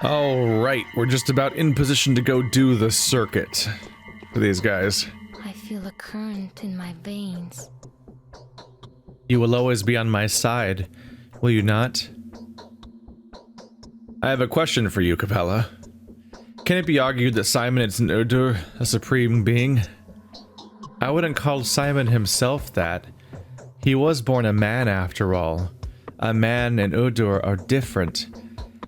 Alright, we're just about in position to go do the circuit for these guys. I feel a current in my veins. You will always be on my side, will you not? I have a question for you, Capella. Can it be argued that Simon is an Udur, a supreme being? I wouldn't call Simon himself that. He was born a man after all. A man and Udur are different.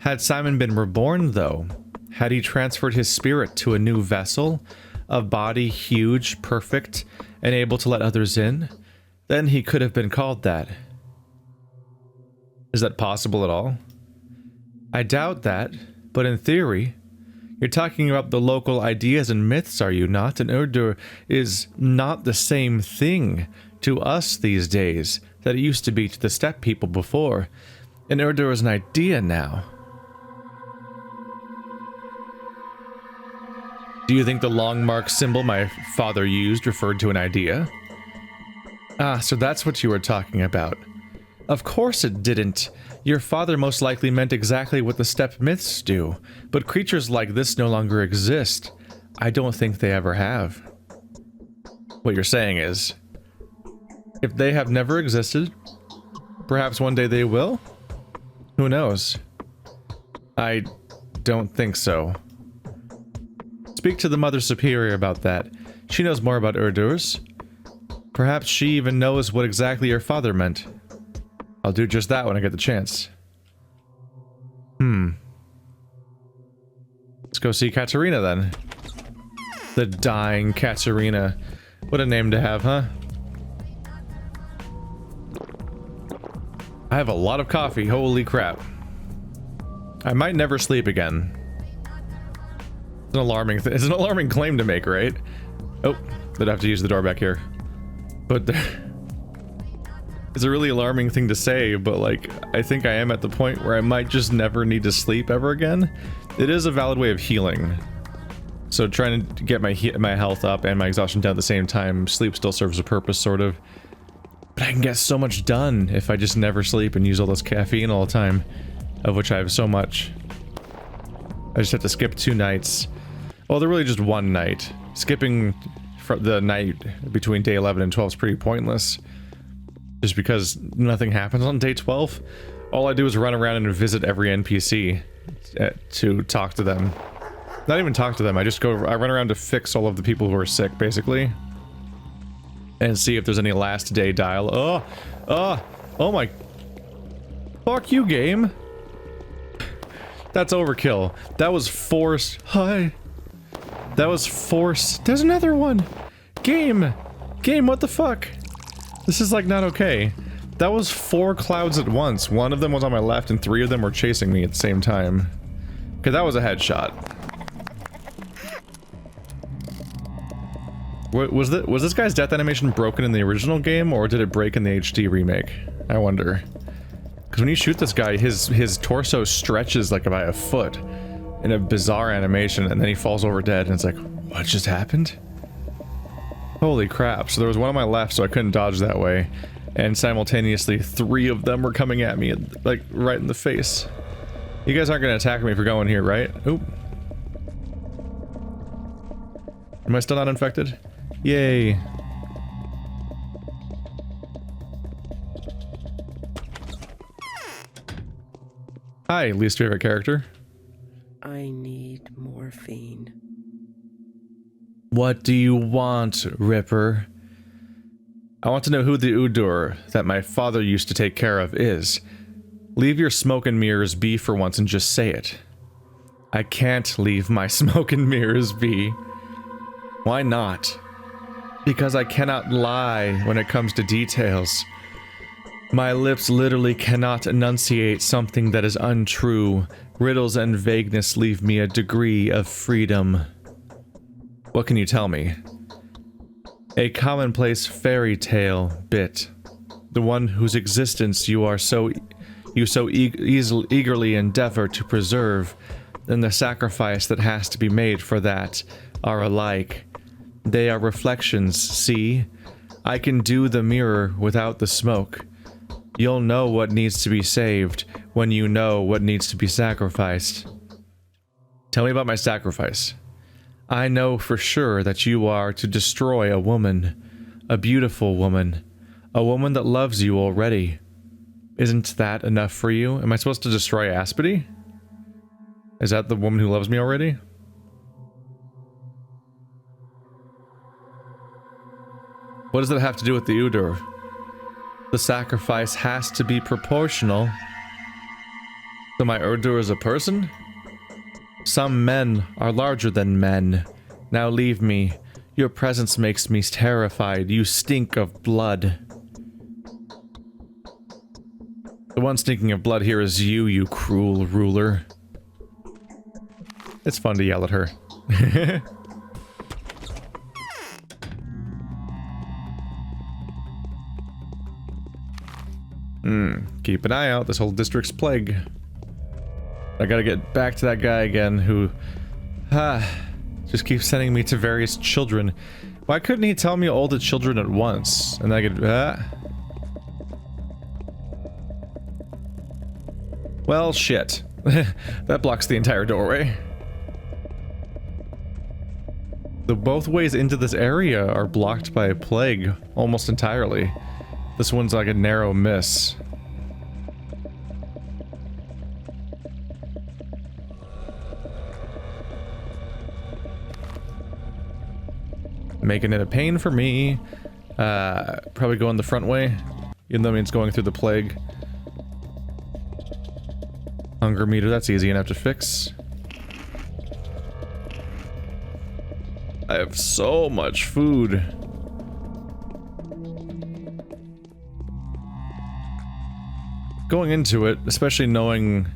Had Simon been reborn, though, had he transferred his spirit to a new vessel, a body huge, perfect, and able to let others in, then he could have been called that. Is that possible at all? I doubt that, but in theory, you're talking about the local ideas and myths, are you not? And Udur is not the same thing to us these days that it used to be to the steppe people before. And Udur is an idea now. Do you think the long mark symbol my father used referred to an idea? Ah, so that's what you were talking about. Of course it didn't. Your father most likely meant exactly what the steppe myths do, but creatures like this no longer exist. I don't think they ever have. What you're saying is, if they have never existed, perhaps one day they will? Who knows? I don't think so. Speak to the Mother Superior about that. She knows more about Urdurs. Perhaps she even knows what exactly your father meant. I'll do just that when I get the chance. Let's go see Katerina then. The dying Katerina. What a name to have, huh? I have a lot of coffee, holy crap. I might never sleep again. It's an alarming it's an alarming claim to make, right? Oh, I'd have to use the door back here. But it's a really alarming thing to say, but like, I think I am at the point where I might just never need to sleep ever again. It is a valid way of healing. So trying to get my health up and my exhaustion down at the same time, sleep still serves a purpose, sort of. But I can get so much done if I just never sleep and use all this caffeine all the time, of which I have so much. I just have to skip 2 nights. Well, they're really just 1 night. Skipping the night between day 11 and 12 is pretty pointless. Just because nothing happens on day 12. All I do is run around and visit every NPC to talk to them. Not even talk to them, I run around to fix all of the people who are sick, basically. And see if there's any last day dial. Oh my. Fuck you, game. That's overkill. That was forced. Hi. That was forced. There's another one. Game, what the fuck? This is like not okay. That was 4 clouds at once. 1 of them was on my left and 3 of them were chasing me at the same time. Okay, that was a headshot. Was this guy's death animation broken in the original game, or did it break in the HD remake? I wonder. Because when you shoot this guy, his torso stretches like by a foot in a bizarre animation, and then he falls over dead, and it's like, what just happened? Holy crap. So there was one on my left, so I couldn't dodge that way. And simultaneously, 3 of them were coming at me, like, right in the face. You guys aren't going to attack me for going here, right? Oop. Am I still not infected? Yay. Hi, least favorite character. I need morphine. What do you want, Ripper? I want to know who the Udur that my father used to take care of is. Leave your smoke and mirrors be for once and just say it. I can't leave my smoke and mirrors be. Why not? Because I cannot lie when it comes to details. My lips literally cannot enunciate something that is untrue. Riddles and vagueness leave me a degree of freedom. What can you tell me? A commonplace fairy tale bit. The one whose existence you so eagerly endeavor to preserve, and the sacrifice that has to be made for that are alike. They are reflections, see? I can do the mirror without the smoke. You'll know what needs to be saved when you know what needs to be sacrificed. Tell me about my sacrifice. I know for sure that you are to destroy a woman. A beautiful woman. A woman that loves you already. Isn't that enough for you? Am I supposed to destroy Aspity? Is that the woman who loves me already? What does that have to do with the Udur? The sacrifice has to be proportional. So my Udur is a person? Some men are larger than men. Now leave me. Your presence makes me terrified. You stink of blood. The one stinking of blood here is you, you cruel ruler. It's fun to yell at her. Keep an eye out. This whole district's plague. I gotta get back to that guy again who... just keeps sending me to various children. Why couldn't he tell me all the children at once? And I could... Well, shit. That blocks the entire doorway. The both ways into this area are blocked by a plague, almost entirely. This one's like a narrow miss. Making it a pain for me. Probably going the front way, even though it means going through the plague. Hunger meter, that's easy enough to fix. I have so much food. Going into it, especially knowing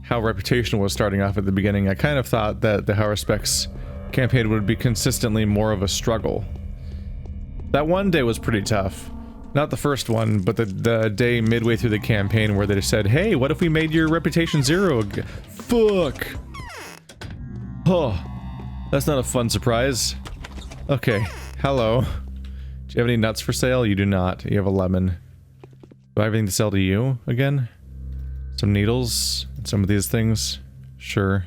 how Reputation was starting off at the beginning, I kind of thought that the Haruspex campaign would be consistently more of a struggle. That one day was pretty tough. Not the first one, but the day midway through the campaign where they just said, hey, what if we made your Reputation 0 again? Fuck! Oh, that's not a fun surprise. Okay, hello. Do you have any nuts for sale? You do not. You have a lemon. Do I have anything to sell to you again? Some needles? And some of these things? Sure.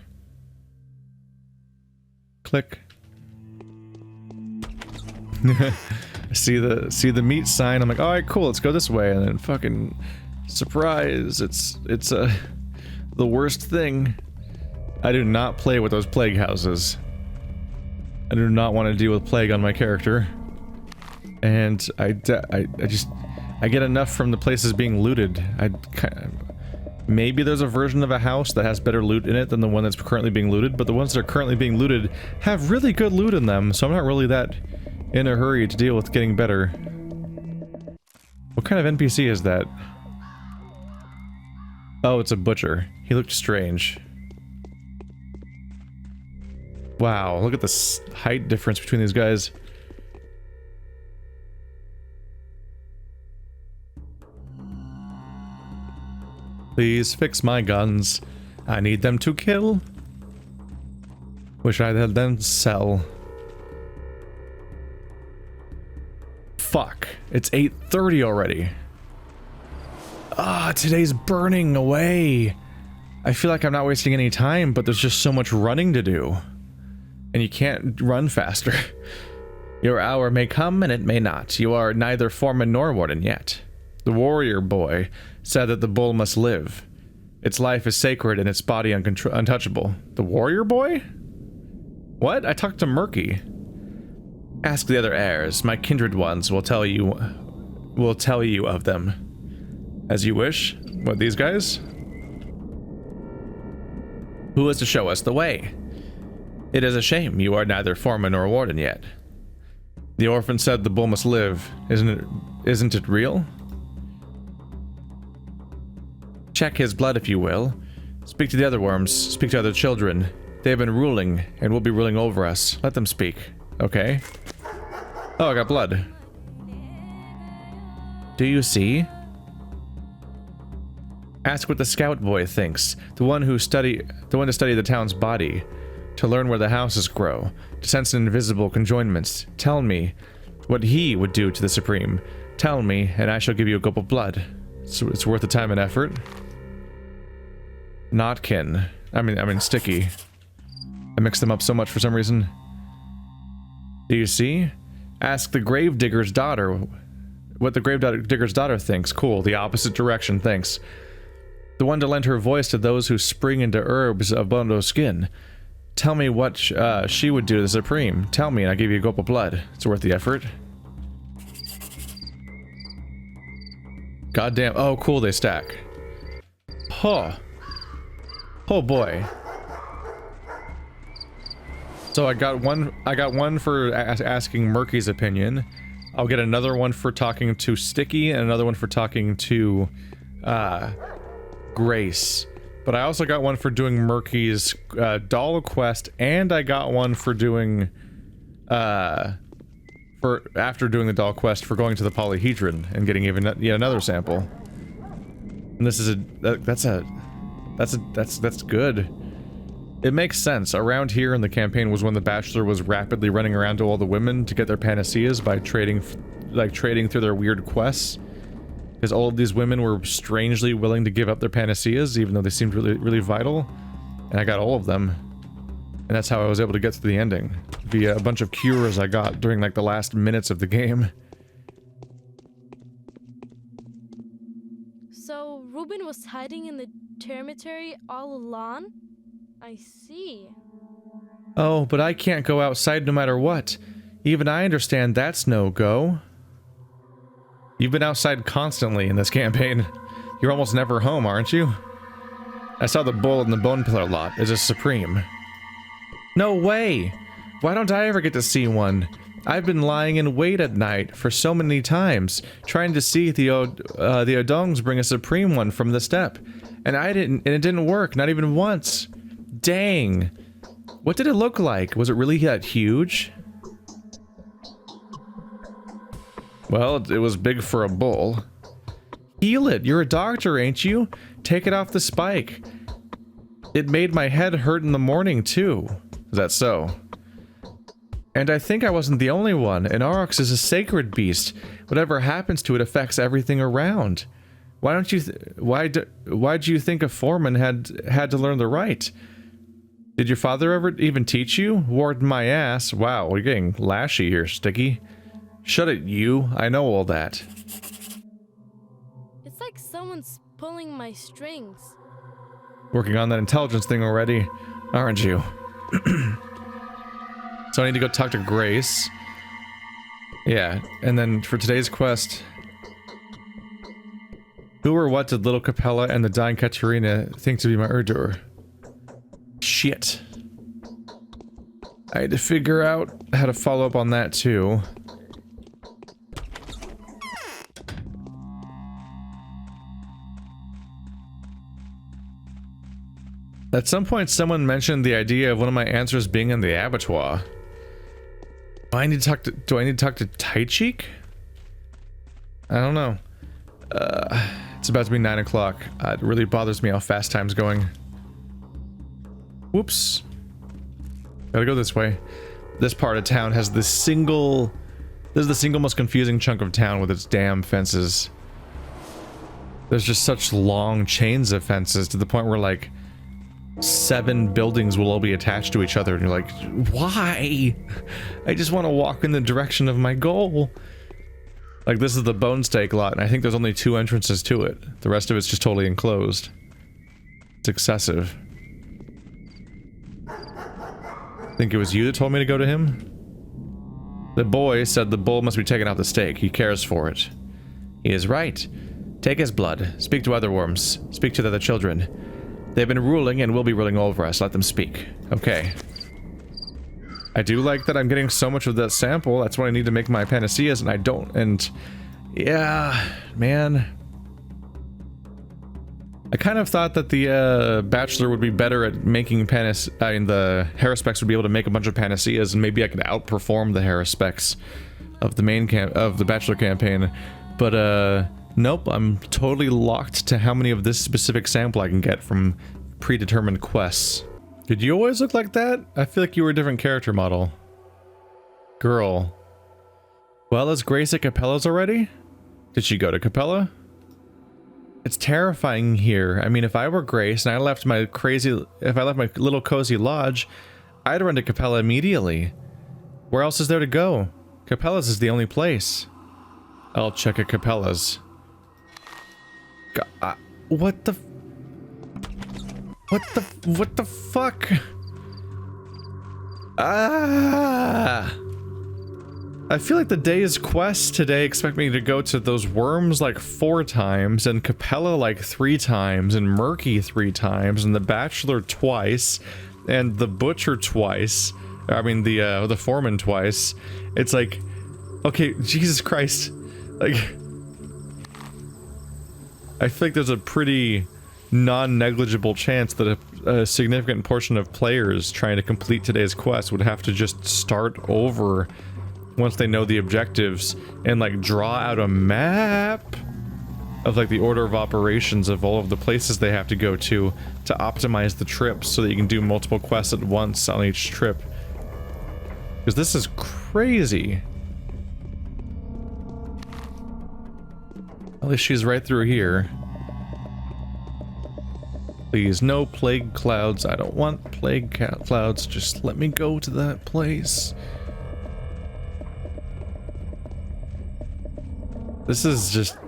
Click. see the meat sign. I'm like, alright, cool, let's go this way. And then fucking surprise, it's the worst thing. I do not play with those plague houses. I do not want to deal with plague on my character. And I get enough from the places being looted. Maybe there's a version of a house that has better loot in it than the one that's currently being looted, but the ones that are currently being looted have really good loot in them, so I'm not really that in a hurry to deal with getting better. What kind of NPC is that? Oh, it's a butcher. He looked strange. Wow, look at the height difference between these guys. Please fix my guns. I need them to kill. Wish I had them sell. Fuck. It's 8:30 already. Ah, today's burning away. I feel like I'm not wasting any time, but there's just so much running to do. And you can't run faster. Your hour may come and it may not. You are neither foreman nor warden yet. The warrior boy said that the bull must live. Its life is sacred and its body untouchable. The warrior boy? What? I talked to Murky. Ask the other heirs. My kindred ones will tell you of them. As you wish. What, these guys? Who is to show us the way? It is a shame you are neither foreman nor warden yet. The orphan said the bull must live. Isn't it real? Check his blood if you will. Speak to the other worms. Speak to other children. They have been ruling and will be ruling over us. Let them speak. Okay. Oh, I got blood. Do you see? Ask what the scout boy thinks. The one to study the town's body. To learn where the houses grow. To sense invisible conjoinments. Tell me what he would do to the Supreme. Tell me, and I shall give you a gulp of blood. So it's worth the time and effort. Not kin. I mean sticky. I mixed them up so much for some reason. Do you see? Ask the gravedigger's daughter what the gravedigger's daughter thinks. Cool, the opposite direction, thanks. The one to lend her voice to those who spring into herbs of Bondo skin. Tell me what she would do to the Supreme. Tell me and I'll give you a gulp of blood. It's worth the effort. Goddamn. Oh, cool, they stack. Huh. Oh boy. So I got one for asking Murky's opinion. I'll get another one for talking to Sticky and another one for talking to Grace. But I also got one for doing Murky's doll quest, and I got one for doing after doing the doll quest for going to the polyhedron and getting yet another sample. And this is that's good. It makes sense. Around here in the campaign was when the Bachelor was rapidly running around to all the women to get their panaceas by trading through their weird quests. Because all of these women were strangely willing to give up their panaceas, even though they seemed really, really vital. And I got all of them. And that's how I was able to get to the ending. Via a bunch of cures I got during like the last minutes of the game. So, Ruben was hiding in the termitary all along? I see. Oh, but I can't go outside no matter what. Even I understand that's no go. You've been outside constantly in this campaign. You're almost never home, aren't you? I saw the bull in the bone pillar lot as a Supreme. No way! Why don't I ever get to see one? I've been lying in wait at night for so many times, trying to see the Odongs bring a Supreme one from the steppe. And it didn't work, not even once. Dang. What did it look like? Was it really that huge? Well, it was big for a bull. Heal it. You're a doctor, ain't you? Take it off the spike. It made my head hurt in the morning, too. Is that so? And I think I wasn't the only one. An aurochs is a sacred beast. Whatever happens to it affects everything around. Why'd you think a foreman had to learn the rite? Did your father ever even teach you? Warden my ass. Wow, we're getting lashy here, Sticky. Shut it, you. I know all that. It's like someone's pulling my strings. Working on that intelligence thing already, aren't you? So I need to go talk to Grace. Yeah, and then for today's quest... Who or what did little Capella and the dying Katerina think to be my Urdur? Shit. I had to figure out how to follow up on that too. At some point someone mentioned the idea of one of my answers being in the abattoir. Do I need to talk to Taichik? I don't know. It's about to be 9 o'clock. It really bothers me how fast time's going. Whoops. Gotta go this way. This part of town has this is the single most confusing chunk of town with its damn fences. There's just such long chains of fences to the point where like 7 buildings will all be attached to each other and you're like, why? I just want to walk in the direction of my goal. Like this is the bone steak lot and I think there's only 2 entrances to it. The rest of it's just totally enclosed. It's excessive. Think it was you that told me to go to him? The boy said the bull must be taken off the stake. He cares for it. He is right. Take his blood. Speak to other worms. Speak to the other children. They've been ruling and will be ruling over us. Let them speak. Okay. I do like that I'm getting so much of that sample. That's what I need to make my panaceas, and I don't. And yeah, man. I kind of thought that the Bachelor would be better at making the Haruspex would be able to make a bunch of panaceas, and maybe I could outperform the Haruspex of the Bachelor campaign. But nope, I'm totally locked to how many of this specific sample I can get from predetermined quests. Did you always look like that? I feel like you were a different character model. Girl. Well, is Grace at Capella's already? Did she go to Capella? It's terrifying here. I mean, if I were Grace and if I left my little cozy lodge, I'd run to Capella immediately. Where else is there to go? Capella's is the only place. I'll check at Capella's. What the fuck? I feel like the day's quest today expect me to go to those worms like 4 times, and Capella like 3 times, and Murky 3 times, and the Bachelor twice, and the Butcher twice. I mean the Foreman twice. It's like, okay, Jesus Christ. Like, I feel like there's a pretty non-negligible chance that a significant portion of players trying to complete today's quest would have to just start over once they know the objectives and like draw out a map of like the order of operations of all of the places they have to go to optimize the trips so that you can do multiple quests at once on each trip. Because this is crazy. At least she's right through here. Please, no plague clouds. I don't want plague clouds. Just let me go to that place. This is just...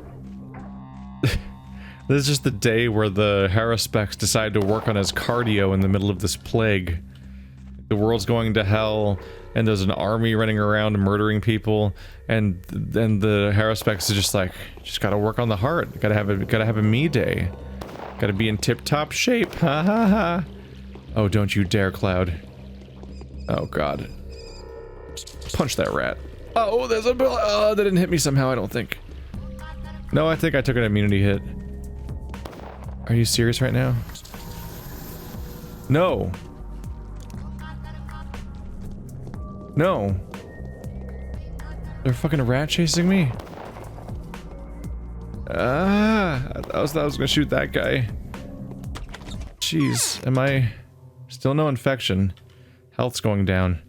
this is just the day where the Haruspex decide to work on his cardio in the middle of this plague. The world's going to hell, and there's an army running around murdering people, and then the Haruspex is just like, just gotta work on the heart. Gotta have a me day. Gotta be in tip-top shape. Ha ha ha. Oh, don't you dare, Cloud. Oh god. Punch that rat. Oh, there's a... oh, that didn't hit me somehow, I don't think. No, I think I took an immunity hit. Are you serious right now? No. No. They're fucking rat chasing me? Ah, I thought I was gonna shoot that guy. Jeez, am I... still no infection. Health's going down.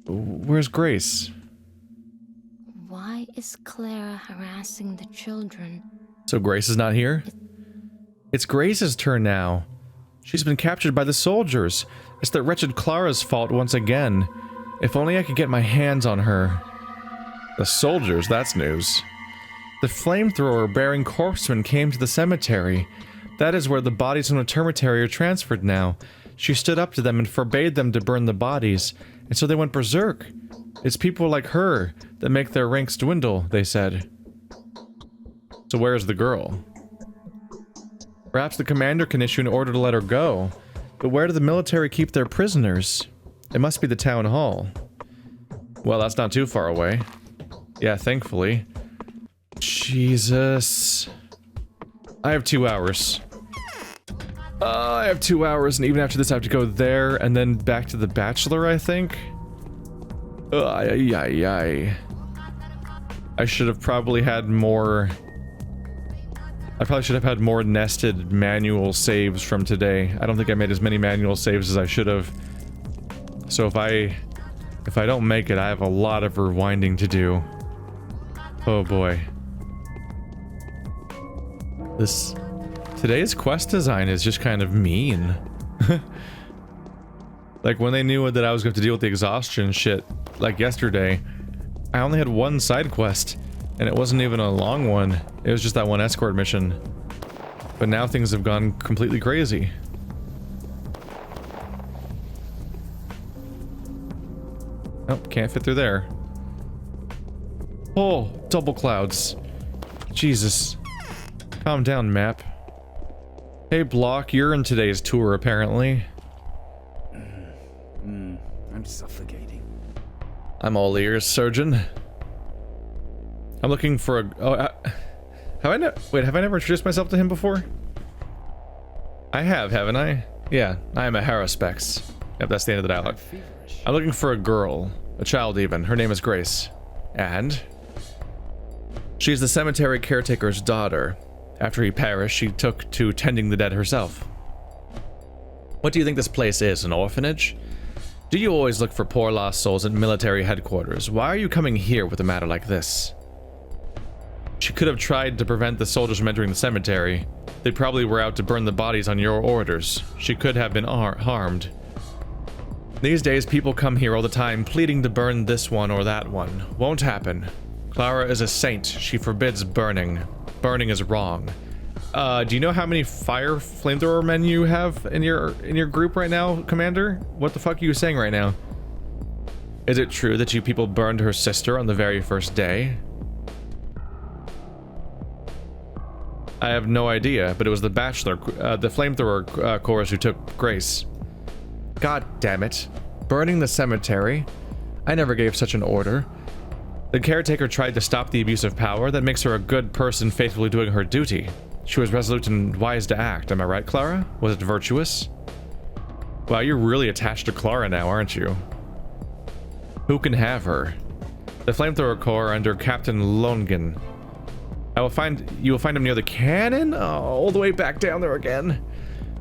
Where's Grace? Why is Clara harassing the children? So Grace is not here? It's Grace's turn now. She's been captured by the soldiers. It's that wretched Clara's fault once again. If only I could get my hands on her. The soldiers, that's news. The flamethrower bearing corpsemen came to the cemetery. That is where the bodies from the termitary are transferred now. She stood up to them and forbade them to burn the bodies, and so they went berserk. It's people like her that make their ranks dwindle, they said. So where's the girl? Perhaps the commander can issue an order to let her go. But where do the military keep their prisoners? It must be the town hall. Well, that's not too far away. Yeah, thankfully. Jesus. I have 2 hours. I have 2 hours, and even after this I have to go there, and then back to the Bachelor, I think? I should have probably had more... I probably should have had more nested manual saves from today. I don't think I made as many manual saves as I should have. So if I don't make it, I have a lot of rewinding to do. Oh boy. Today's quest design is just kind of mean. Like when they knew that I was going to deal with the exhaustion shit, like yesterday, I only had 1 side quest. And it wasn't even a long one. It was just that 1 escort mission. But now things have gone completely crazy. Oh, can't fit through there. Oh, double clouds. Jesus. Calm down, map. Hey, Block, you're in today's tour, apparently. I'm suffocating. I'm all ears, Surgeon. I'm looking for a... oh, have I never introduced myself to him before? I have, haven't I? Yeah, I am a Haruspex. Yep, that's the end of the dialogue. I'm looking for a girl. A child, even. Her name is Grace. And? She's the cemetery caretaker's daughter. After he perished, she took to tending the dead herself. What do you think this place is, an orphanage? Do you always look for poor lost souls at military headquarters? Why are you coming here with a matter like this? She could have tried to prevent the soldiers from entering the cemetery. They probably were out to burn the bodies on your orders. She could have been harmed. These days, people come here all the time, pleading to burn this one or that one. Won't happen. Clara is a saint. She forbids burning. Burning is wrong. Do you know how many fire flamethrower men you have in your group right now, Commander? What the fuck are you saying right now? Is it true that you people burned her sister on the very first day? I have no idea, but it was the Bachelor, the flamethrower chorus who took Grace. God damn it. Burning the cemetery? I never gave such an order. The caretaker tried to stop the abuse of power. That makes her a good person faithfully doing her duty. She was resolute and wise to act. Am I right, Clara? Was it virtuous? Wow, you're really attached to Clara now, aren't you? Who can have her? The flamethrower corps under Captain Longan. You will find him near the cannon? Oh, all the way back down there again.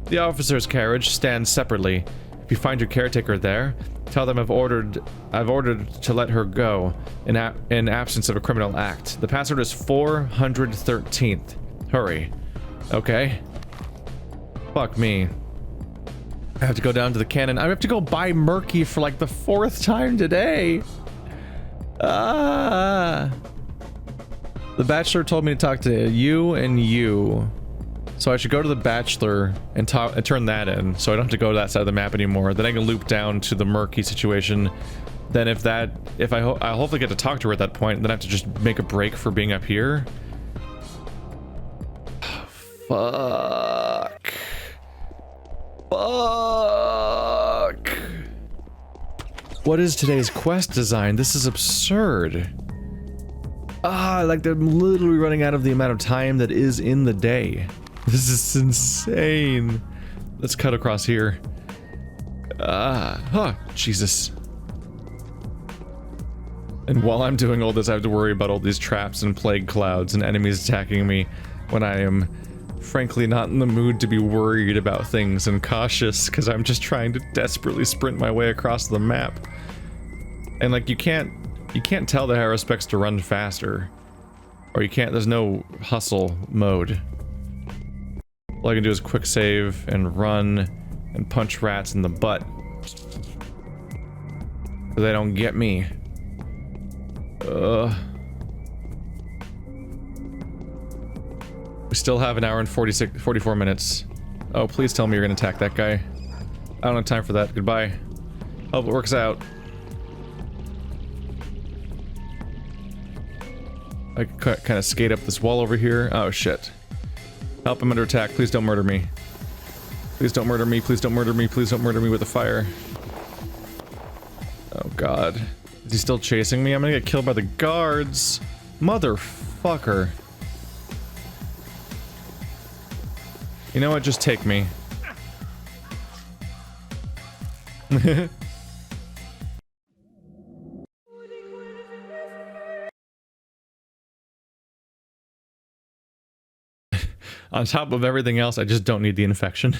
The officer's carriage stands separately. If you find your caretaker there, tell them I've ordered to let her go in absence of a criminal act. The password is 413th. Hurry. Okay. Fuck me. I have to go down to the cannon. I have to go buy Murky for like the 4th time today. Ah. The Bachelor told me to talk to you and you. So I should go to the Bachelor and turn that in, so I don't have to go to that side of the map anymore. Then I can loop down to the Murky situation. Then I'll hopefully get to talk to her at that point, and then I have to just make a break for being up here. Fuck. Fuck. What is today's quest design? This is absurd. Like they're literally running out of the amount of time that is in the day. This is insane. Let's cut across here. Jesus. And while I'm doing all this, I have to worry about all these traps and plague clouds and enemies attacking me when I am frankly not in the mood to be worried about things and cautious because I'm just trying to desperately sprint my way across the map. And like you can't tell the Haruspex to run faster. Or you can't, there's no hustle mode. All I can do is quick save and run and punch rats in the butt. So they don't get me. We still have an hour and 44 minutes. Oh, please tell me you're gonna attack that guy. I don't have time for that. Goodbye. Hope it works out. I kind of skate up this wall over here. Oh shit. Help, I'm under attack. Please don't murder me. Please don't murder me. Please don't murder me. Please don't murder me with a fire. Oh god. Is he still chasing me? I'm gonna get killed by the guards. Motherfucker. You know what? Just take me. On top of everything else, I just don't need the infection.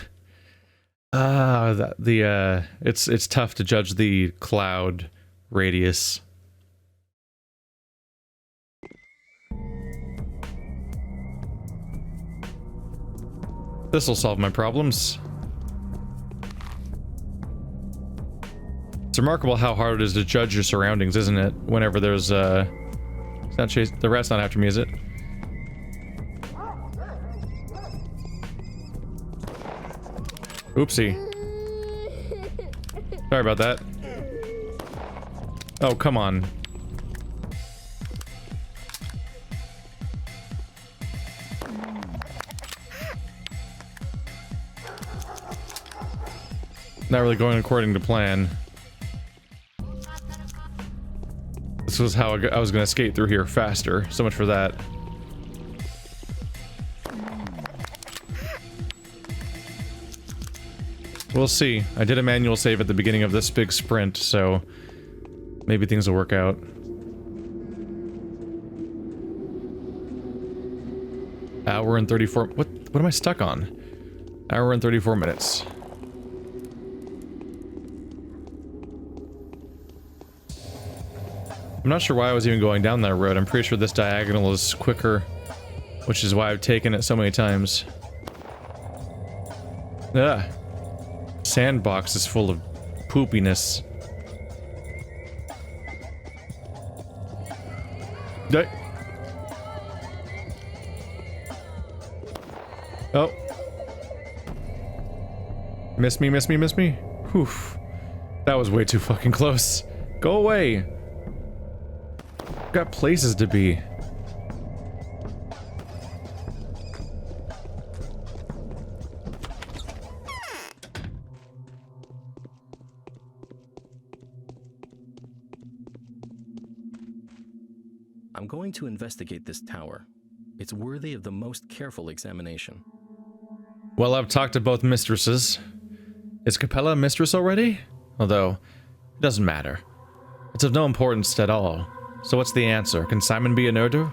It's tough to judge the cloud radius. This'll solve my problems. It's remarkable how hard it is to judge your surroundings, isn't it? Whenever there's it's not chase the rat's not after me, is it? Oopsie. Sorry about that. Oh, come on. Not really going according to plan. This was how I was gonna skate through here faster. So much for that. We'll see. I did a manual save at the beginning of this big sprint, so maybe things will work out. Hour and 34... What am I stuck on? Hour and 34 minutes. I'm not sure why I was even going down that road. I'm pretty sure this diagonal is quicker, which is why I've taken it so many times. Ugh. Sandbox is full of poopiness. Oh. Miss me, miss me, miss me. Whew. That was way too fucking close. Go away. Got places to be. I'm going to investigate this tower. It's worthy of the most careful examination. Well, I've talked to both mistresses. Is Capella a mistress already? Although, it doesn't matter. It's of no importance at all. So what's the answer? Can Simon be an Urdu?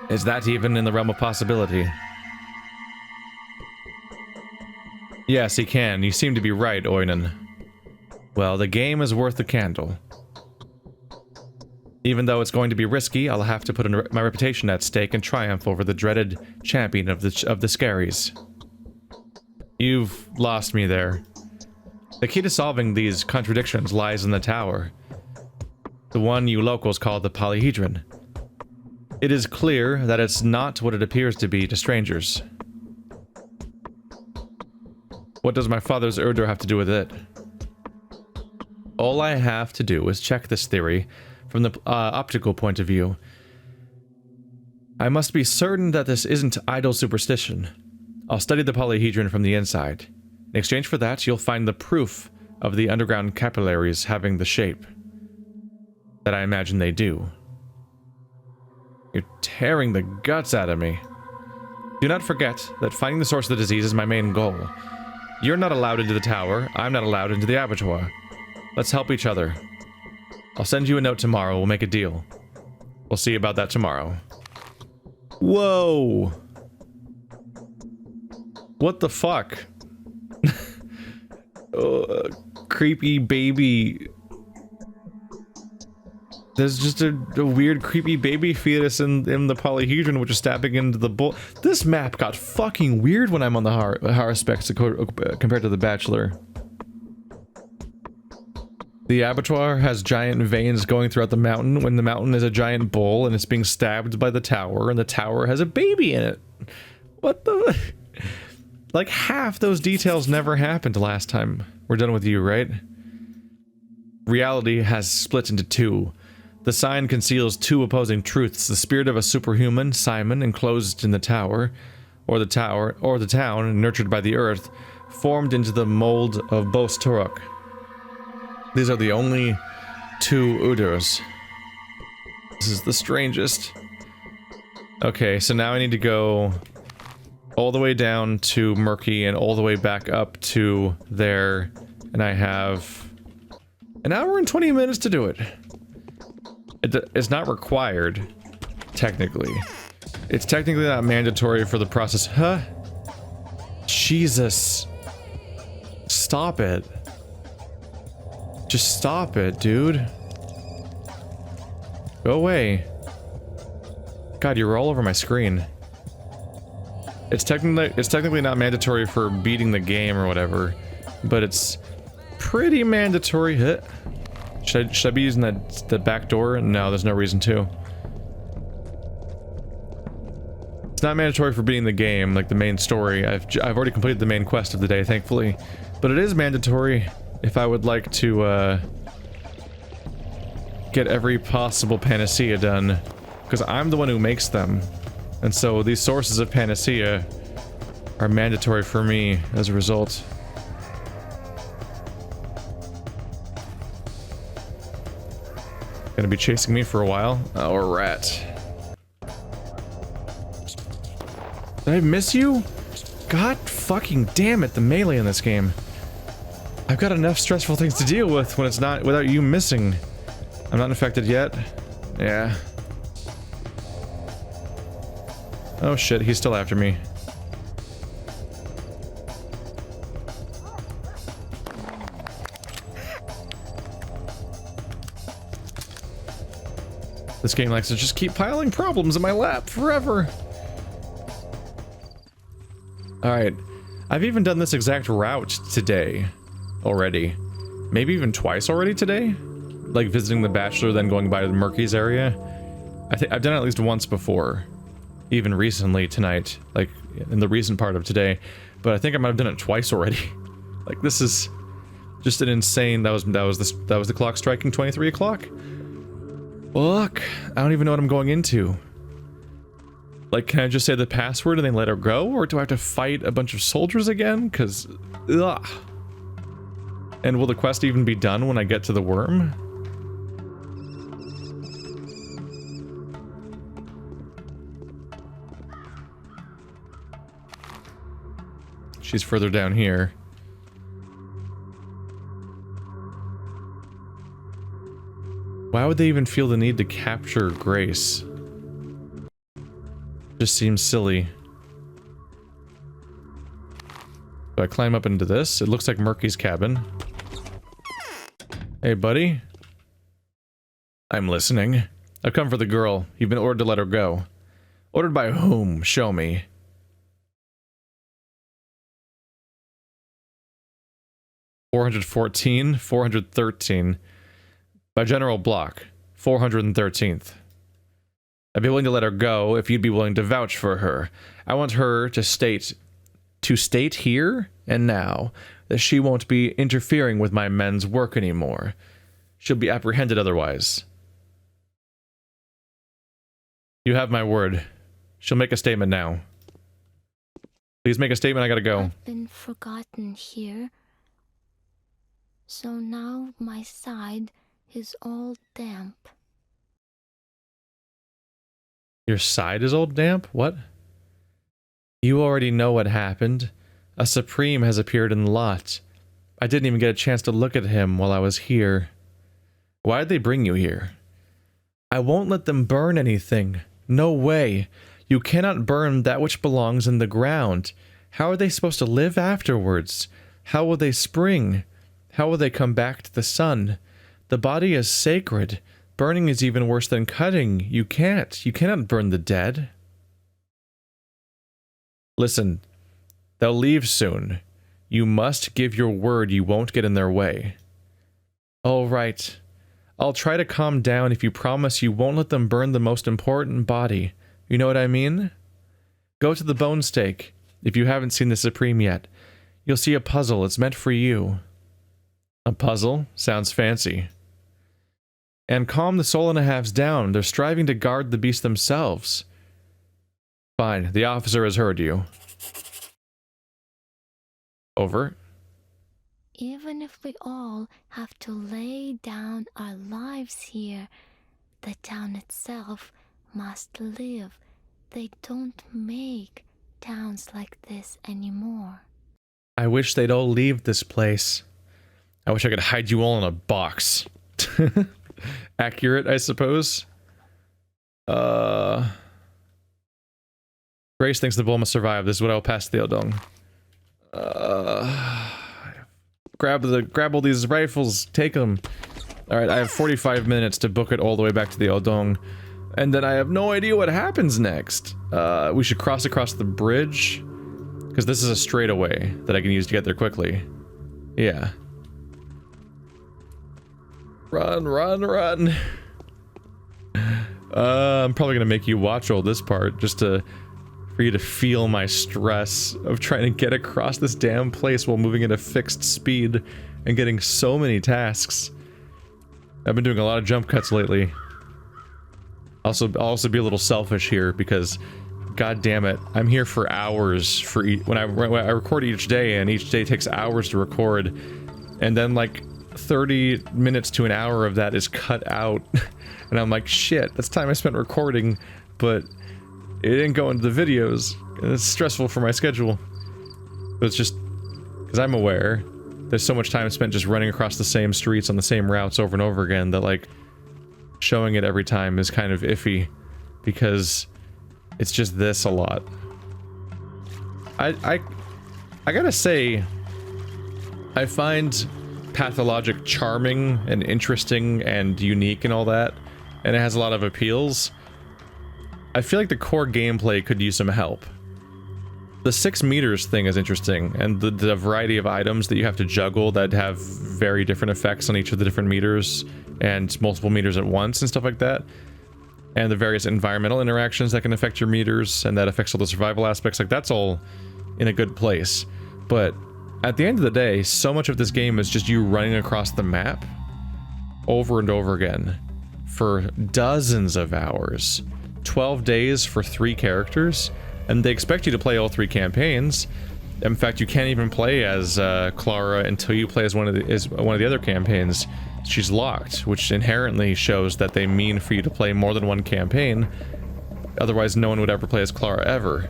Is that even in the realm of possibility? Yes, he can. You seem to be right, Oinen. Well, the game is worth the candle. Even though it's going to be risky, I'll have to put my reputation at stake and triumph over the dreaded champion of the Scaries. You've lost me there. The key to solving these contradictions lies in the tower. The one you locals call the polyhedron. It is clear that it's not what it appears to be to strangers. What does my father's Urdur have to do with it? All I have to do is check this theory from the optical point of view. I must be certain that this isn't idle superstition. I'll study the polyhedron from the inside. In exchange for that, you'll find the proof of the underground capillaries having the shape that I imagine they do. You're tearing the guts out of me. Do not forget that finding the source of the disease is my main goal. You're not allowed into the tower, I'm not allowed into the abattoir. Let's help each other. I'll send you a note tomorrow, we'll make a deal. We'll see about that tomorrow. Whoa! What the fuck? Creepy baby. There's just a weird creepy baby fetus in the polyhedron which is stabbing into the bowl. This map got fucking weird when I'm on the Haruspex compared to the Bachelor. The abattoir has giant veins going throughout the mountain when the mountain is a giant bowl and it's being stabbed by the tower and the tower has a baby in it. What the... Like half those details never happened last time. We're done with you, right? Reality has split into two. The sign conceals two opposing truths. The spirit of a superhuman, Simon, enclosed in the tower, or the town, nurtured by the earth, formed into the mold of Bos Turok. These are the only two Udurs. This is the strangest. Okay, so now I need to go all the way down to Murky and all the way back up to there, and I have an hour and 20 minutes to do it. It's not required, technically. It's technically not mandatory for the process. Huh? Jesus. Stop it. Just stop it, dude. Go away. God, you're all over my screen. It's technically not mandatory for beating the game or whatever, but it's pretty mandatory. Hit. Should I be using the back door? No, there's no reason to. It's not mandatory for beating the game, like the main story. I've already completed the main quest of the day, thankfully, but it is mandatory if I would like to get every possible panacea done, because I'm the one who makes them. And so these sources of panacea are mandatory for me as a result. Gonna be chasing me for a while? Oh, a rat. Did I miss you? God fucking damn it, the melee in this game. I've got enough stressful things to deal with when it's not without you missing. I'm not infected yet. Yeah. Oh shit, he's still after me. This game likes to just keep piling problems in my lap forever. Alright. I've even done this exact route today already. Maybe even twice already today? Like visiting the Bachelor, then going by the Murky's area. I think I've done it at least once before. Even recently tonight, like in the recent part of today. But I think I might have done it twice already. Like this is just an insane, that was the clock striking 23 o'clock? Fuck, I don't even know what I'm going into. Like, can I just say the password and then let her go? Or do I have to fight a bunch of soldiers again? Because, ugh. And will the quest even be done when I get to the worm? She's further down here. Why would they even feel the need to capture Grace? Just seems silly. Do I climb up into this? It looks like Murky's cabin. Hey, buddy. I'm listening. I've come for the girl. You've been ordered to let her go. Ordered by whom? Show me. $414, $413. By General Block, 413th. I'd be willing to let her go if you'd be willing to vouch for her. I want her to state here and now that she won't be interfering with my men's work anymore. She'll be apprehended otherwise. You have my word. She'll make a statement now. Please make a statement, I gotta go. I've been forgotten here. So now my side is all damp. Your side is all damp? What? You already know what happened. A Supreme has appeared in the lot. I didn't even get a chance to look at him while I was here. Why did they bring you here? I won't let them burn anything. No way. You cannot burn that which belongs in the ground. How are they supposed to live afterwards? How will they spring? How will they come back to the sun? The body is sacred. Burning is even worse than cutting. You cannot burn the dead. Listen, they'll leave soon. You must give your word you won't get in their way. All right. I'll try to calm down if you promise you won't let them burn the most important body. You know what I mean? Go to the bone stake, if you haven't seen the Supreme yet. You'll see a puzzle. It's meant for you. A puzzle? Sounds fancy. And calm the soul and a halves down. They're striving to guard the beast themselves. Fine, the officer has heard you. Over. Even if we all have to lay down our lives here, the town itself must live. They don't make towns like this anymore. I wish they'd all leave this place. I wish I could hide you all in a box. Accurate, I suppose. Grace thinks the bull must survive. This is what I'll pass to the Odong. Grab all these rifles. Take them. Alright, I have 45 minutes to book it all the way back to the Odong. And then I have no idea what happens next. We should cross across the bridge. Because this is a straightaway that I can use to get there quickly. Yeah. Run, run, run. I'm probably gonna make you watch all this part just for you to feel my stress of trying to get across this damn place while moving at a fixed speed and getting so many tasks. I've been doing a lot of jump cuts lately. I'll also be a little selfish here because, god damn it, I'm here for hours for when I record each day, and each day takes hours to record, and then like 30 minutes to an hour of that is cut out. And I'm like, shit, that's time I spent recording, but it didn't go into the videos. It's stressful for my schedule. But it's just because I'm aware there's so much time spent just running across the same streets on the same routes over and over again that, like, showing it every time is kind of iffy because it's just this a lot. I gotta say, I find Pathologic charming and interesting and unique and all that, and it has a lot of appeals. I feel like the core gameplay could use some help. The 6 meters thing is interesting, and the variety of items that you have to juggle that have very different effects on each of the different meters, and multiple meters at once and stuff like that. And the various environmental interactions that can affect your meters, and that affects all the survival aspects, like that's all in a good place. But at the end of the day, so much of this game is just you running across the map over and over again for dozens of hours. 12 days for 3 characters, and they expect you to play all 3 campaigns. In fact, you can't even play as Clara until you play as one of the other campaigns. She's locked, which inherently shows that they mean for you to play more than one campaign. Otherwise, no one would ever play as Clara ever.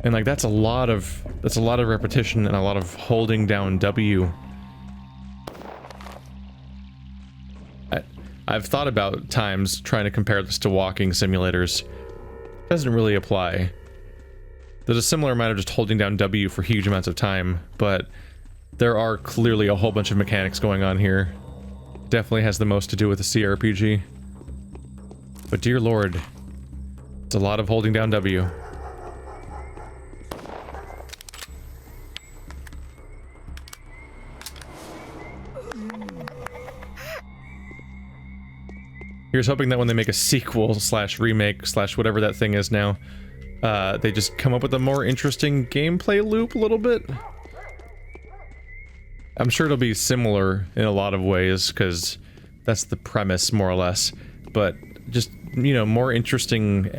And like that's a lot of repetition and a lot of holding down W. I've thought about times trying to compare this to walking simulators. Doesn't really apply. There's a similar amount of just holding down W for huge amounts of time, but there are clearly a whole bunch of mechanics going on here. Definitely has the most to do with the CRPG. But dear lord, it's a lot of holding down W. Here's hoping that when they make a sequel slash remake slash whatever that thing is now, they just come up with a more interesting gameplay loop a little bit. I'm sure it'll be similar in a lot of ways, because that's the premise, more or less. But just, you know, more interesting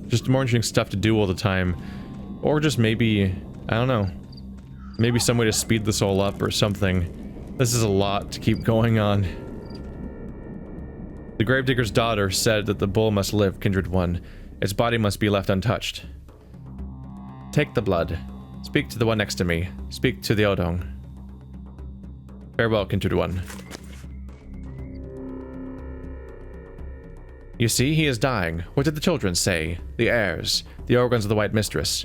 just more interesting stuff to do all the time. Or just maybe, I don't know, maybe some way to speed this all up or something. This is a lot to keep going on. The gravedigger's daughter said that the bull must live, kindred one. Its body must be left untouched. Take the blood. Speak to the one next to me. Speak to the Odong. Farewell, kindred one. You see, he is dying. What did the children say? The heirs. The organs of the White Mistress.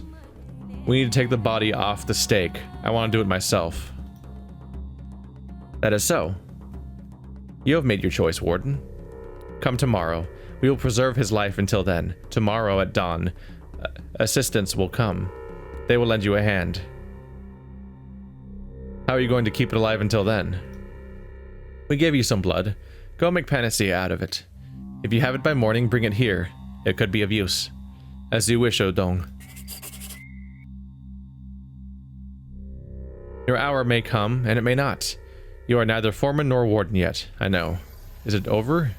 We need to take the body off the stake. I want to do it myself. That is so. You have made your choice, Warden. Come tomorrow. We will preserve his life until then. Tomorrow at dawn, assistants will come. They will lend you a hand. How are you going to keep it alive until then? We gave you some blood. Go make panacea out of it. If you have it by morning, bring it here. It could be of use. As you wish, Odong. Your hour may come, and it may not. You are neither foreman nor warden yet, I know. Is it over?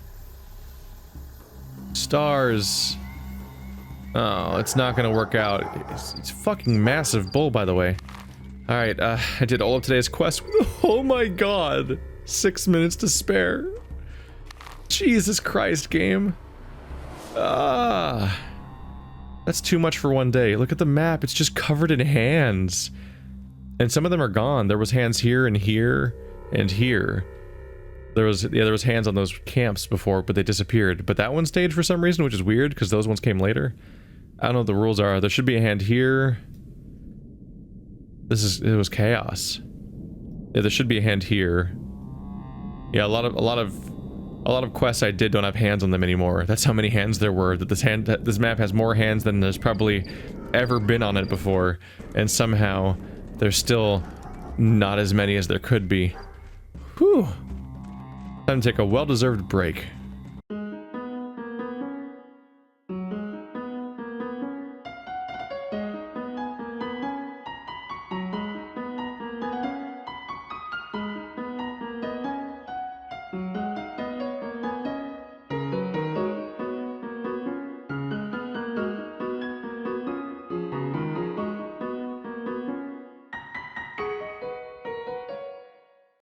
Stars. Oh, it's not gonna work out. It's fucking massive bull, by the way. Alright, I did all of today's quest. Oh my god! 6 minutes to spare. Jesus Christ, game. That's too much for one day. Look at the map, it's just covered in hands. And some of them are gone. There was hands here and here and here. There was hands on those camps before, but they disappeared. But that one stayed for some reason, which is weird, because those ones came later. I don't know what the rules are. There should be a hand here. It was chaos. Yeah, there should be a hand here. Yeah, a lot of quests I did don't have hands on them anymore. That's how many hands there were. That this map has more hands than there's probably ever been on it before, and somehow there's still not as many as there could be. Whew. Time to take a well-deserved break.